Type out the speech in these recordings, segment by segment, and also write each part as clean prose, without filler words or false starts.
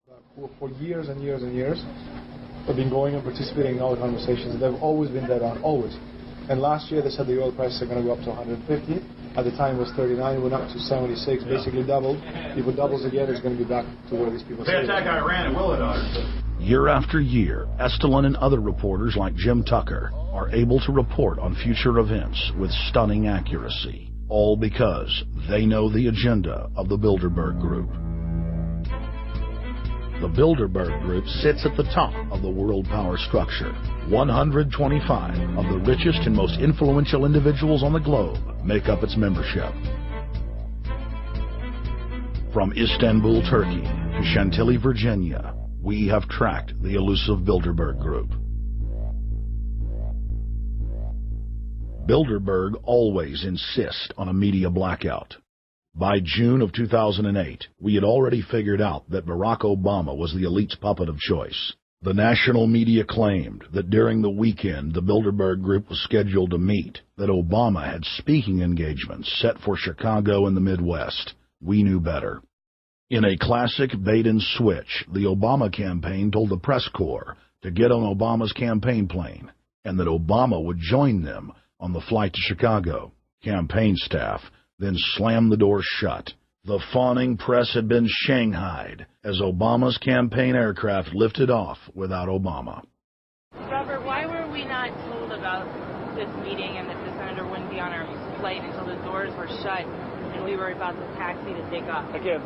For years and years and years, I've been going and participating in all the conversations. They've always been dead on, always. And last year they said the oil prices are going to go up to 150. At the time it was 39, went up to 76, basically doubled. If it doubles again, it's going to be back to where these people say. They attack Iran, it will it are. Year after year, Estelin and other reporters like Jim Tucker are able to report on future events with stunning accuracy, all because they know the agenda of the Bilderberg Group. The Bilderberg Group sits at the top of the world power structure. 125 of the richest and most influential individuals on the globe make up its membership. From Istanbul, Turkey to Chantilly, Virginia, we have tracked the elusive Bilderberg Group. Bilderberg always insist on a media blackout. By June of 2008, we had already figured out that Barack Obama was the elite's puppet of choice. The national media claimed that during the weekend the Bilderberg Group was scheduled to meet, that Obama had speaking engagements set for Chicago and the Midwest. We knew better. In a classic bait-and-switch, the Obama campaign told the press corps to get on Obama's campaign plane, and that Obama would join them on the flight to Chicago. Campaign staff then slammed the door shut. The fawning press had been shanghaied as Obama's campaign aircraft lifted off without Obama. Robert, why were we not told about this meeting and that the senator wouldn't be on our flight until the doors were shut and we were about to taxi to take off? Again,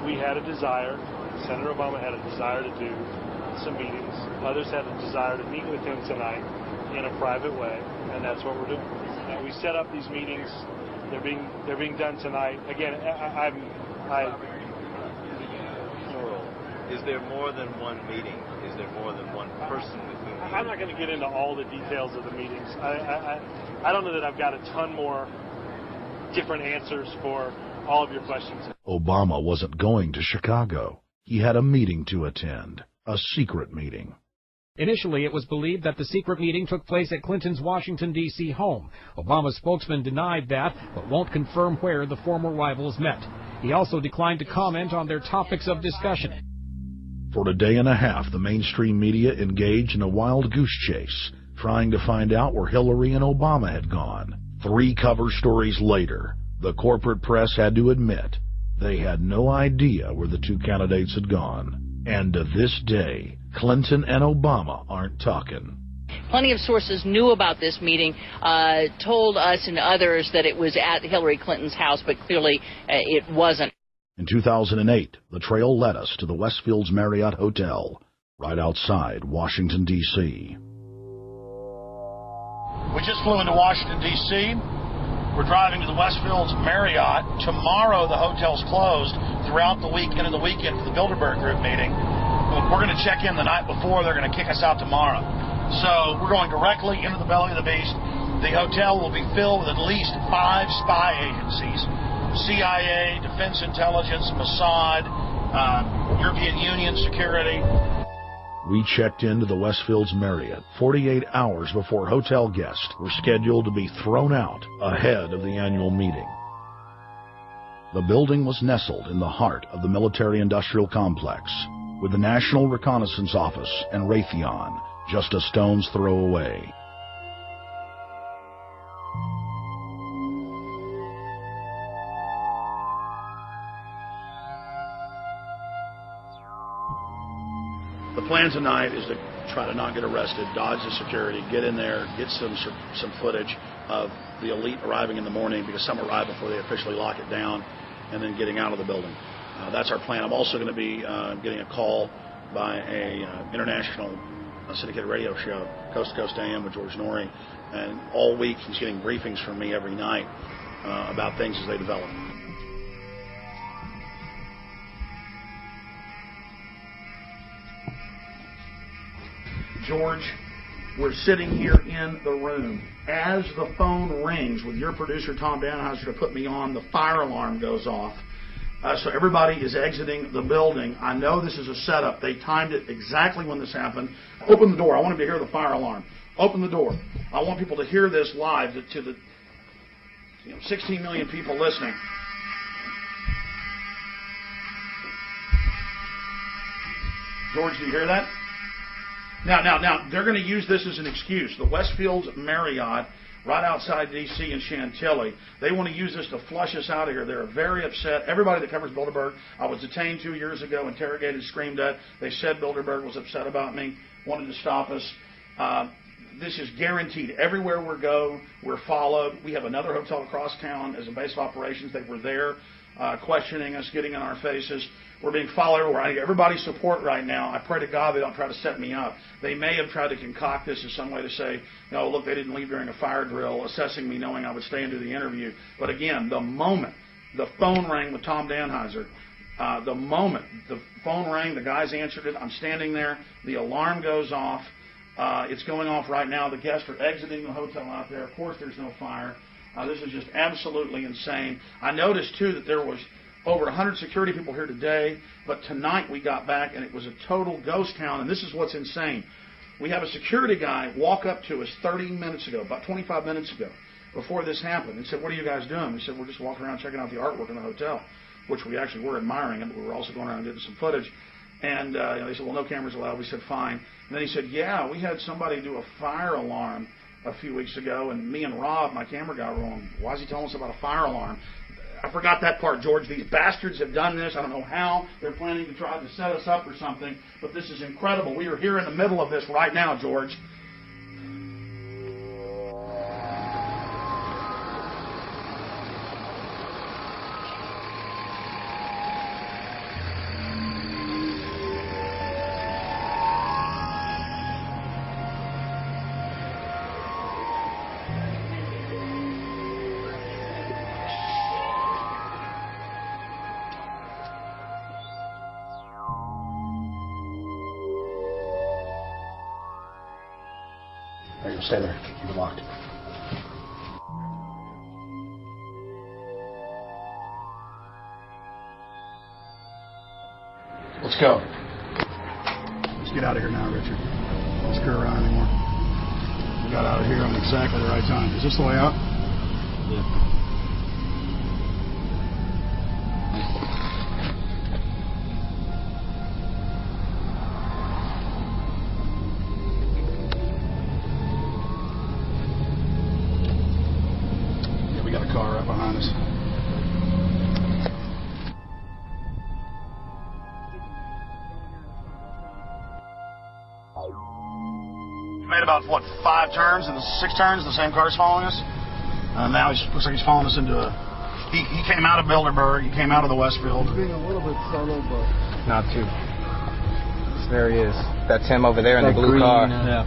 we had a desire, Senator Obama had a desire to do some meetings. Others had a desire to meet with him tonight in a private way, and that's what we're doing. We set up these meetings. They're being done tonight. Again, Is there more than one meeting? Is there more than one person with whom? I'm not going to get into all the details of the meetings. I don't know that I've got a ton more different answers for all of your questions. Obama wasn't going to Chicago. He had a meeting to attend, a secret meeting. Initially, it was believed that the secret meeting took place at Clinton's Washington, D.C. home. Obama's spokesman denied that, but won't confirm where the former rivals met. He also declined to comment on their topics of discussion. For a day and a half, the mainstream media engaged in a wild goose chase, trying to find out where Hillary and Obama had gone. 3 cover stories later, the corporate press had to admit they had no idea where the 2 candidates had gone. And to this day, Clinton and Obama aren't talking. Plenty of sources knew about this meeting, told us and others that it was at Hillary Clinton's house, but clearly it wasn't. In 2008, the trail led us to the Westfields Marriott Hotel, right outside Washington, D.C. We just flew into Washington, D.C. We're driving to the Westfields Marriott. Tomorrow, the hotel's closed throughout the week into the weekend for the Bilderberg Group meeting. We're going to check in the night before. They're going to kick us out tomorrow. So we're going directly into the belly of the beast. The hotel will be filled with at least 5 spy agencies: CIA, Defense Intelligence, Mossad, European Union Security. We checked into the Westfields Marriott 48 hours before hotel guests were scheduled to be thrown out ahead of the annual meeting. The building was nestled in the heart of the military-industrial complex, with the National Reconnaissance Office and Raytheon just a stone's throw away. The plan tonight is to try to not get arrested, dodge the security, get in there, get some footage of the elite arriving in the morning, because some arrive before they officially lock it down, and then getting out of the building. That's our plan. I'm also going to be getting a call by a international syndicated radio show, Coast to Coast AM, with George Norrie, and all week he's getting briefings from me every night about things as they develop. George, we're sitting here in the room. As the phone rings with your producer, Tom Danhauser, to put me on, the fire alarm goes off. So everybody is exiting the building. I know this is a setup. They timed it exactly when this happened. Open the door. I want them to hear the fire alarm. Open the door. I want people to hear this live to the 16 million people listening. George, do you hear that? Now, they're going to use this as an excuse. The Westfields Marriott, right outside D.C. in Chantilly, they want to use this to flush us out of here. They're very upset. Everybody that covers Bilderberg, I was detained 2 years ago, interrogated, screamed at. They said Bilderberg was upset about me, wanted to stop us. This is guaranteed. Everywhere we go, we're followed. We have another hotel across town as a base of operations. They were there questioning us, getting in our faces. We're being followed everywhere. I need everybody's support right now. I pray to God they don't try to set me up. They may have tried to concoct this as some way to say, no, look, they didn't leave during a fire drill, assessing me knowing I would stay and do the interview. But again, the moment the phone rang with Tom Danheiser, the moment the phone rang, the guys answered it, I'm standing there, the alarm goes off. It's going off right now. The guests are exiting the hotel out there. Of course, there's no fire. This is just absolutely insane. I noticed, too, that there was over 100 security people here today, but tonight we got back, and it was a total ghost town, and this is what's insane. We have a security guy walk up to us 30 minutes ago, about 25 minutes ago, before this happened, and said, what are you guys doing? We said, we're just walking around checking out the artwork in the hotel, which we actually were admiring it, but we were also going around and getting some footage. And they said, well, no cameras allowed. We said, fine. And then he said, yeah, we had somebody do a fire alarm a few weeks ago, and me and Rob, my camera guy, were on. Why is he telling us about a fire alarm? I forgot that part, George. These bastards have done this. I don't know how. They're planning to try to set us up or something, but this is incredible. We are here in the middle of this right now, George. Stay there. Keep it locked. Let's go. Let's get out of here now, Richard. Don't screw around anymore. We got out of here on exactly the right time. Is this the way out? Yeah. About, what, 5 turns and 6 turns, the same car's following us. Now he looks like he's following us into a... He came out of Bilderberg, he came out of the Westfield. He's being a little bit subtle, but... Not too. There he is. That's him over there in the blue car. Yeah.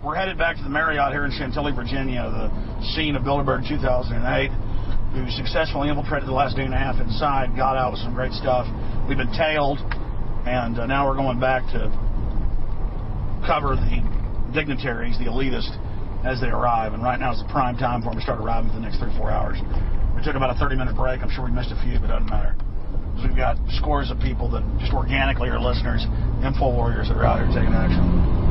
We're headed back to the Marriott here in Chantilly, Virginia, the scene of Bilderberg 2008, who successfully infiltrated the last day and a half inside, got out with some great stuff. We've been tailed, and now we're going back to cover the dignitaries, the elitists, as they arrive. And right now is the prime time for them to start arriving for the next 3 or 4 hours. We took about a 30-minute break. I'm sure we missed a few, but it doesn't matter. Because we've got scores of people that just organically are listeners, info warriors that are out here taking action.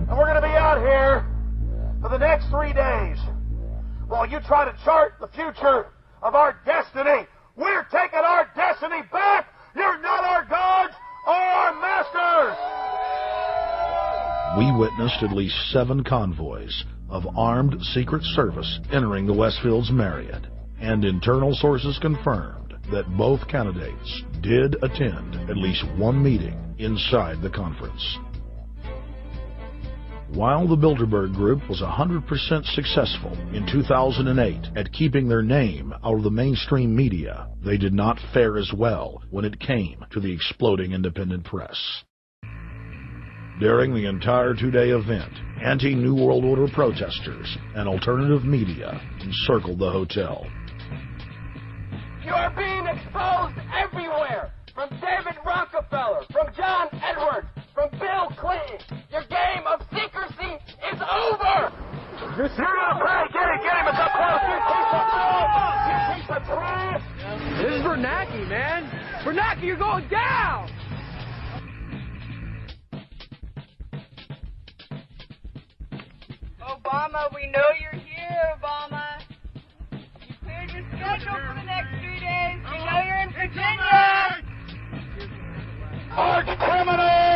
And we're going to be out here for the next 3 days while you try to chart the future of our destiny. We're taking our destiny back. You're not our gods or our masters. We witnessed at least 7 convoys of armed Secret Service entering the Westfields Marriott, and internal sources confirmed that both candidates did attend at least one meeting inside the conference. While the Bilderberg Group was 100% successful in 2008 at keeping their name out of the mainstream media, they did not fare as well when it came to the exploding independent press. During the entire 2-day event, anti-New World Order protesters and alternative media encircled the hotel. You are being exposed Bernanke, man. Bernanke, you're going down! Obama, we know you're here, Obama. You cleared your schedule for the next 3 days. We know you're in Virginia. Arch criminal!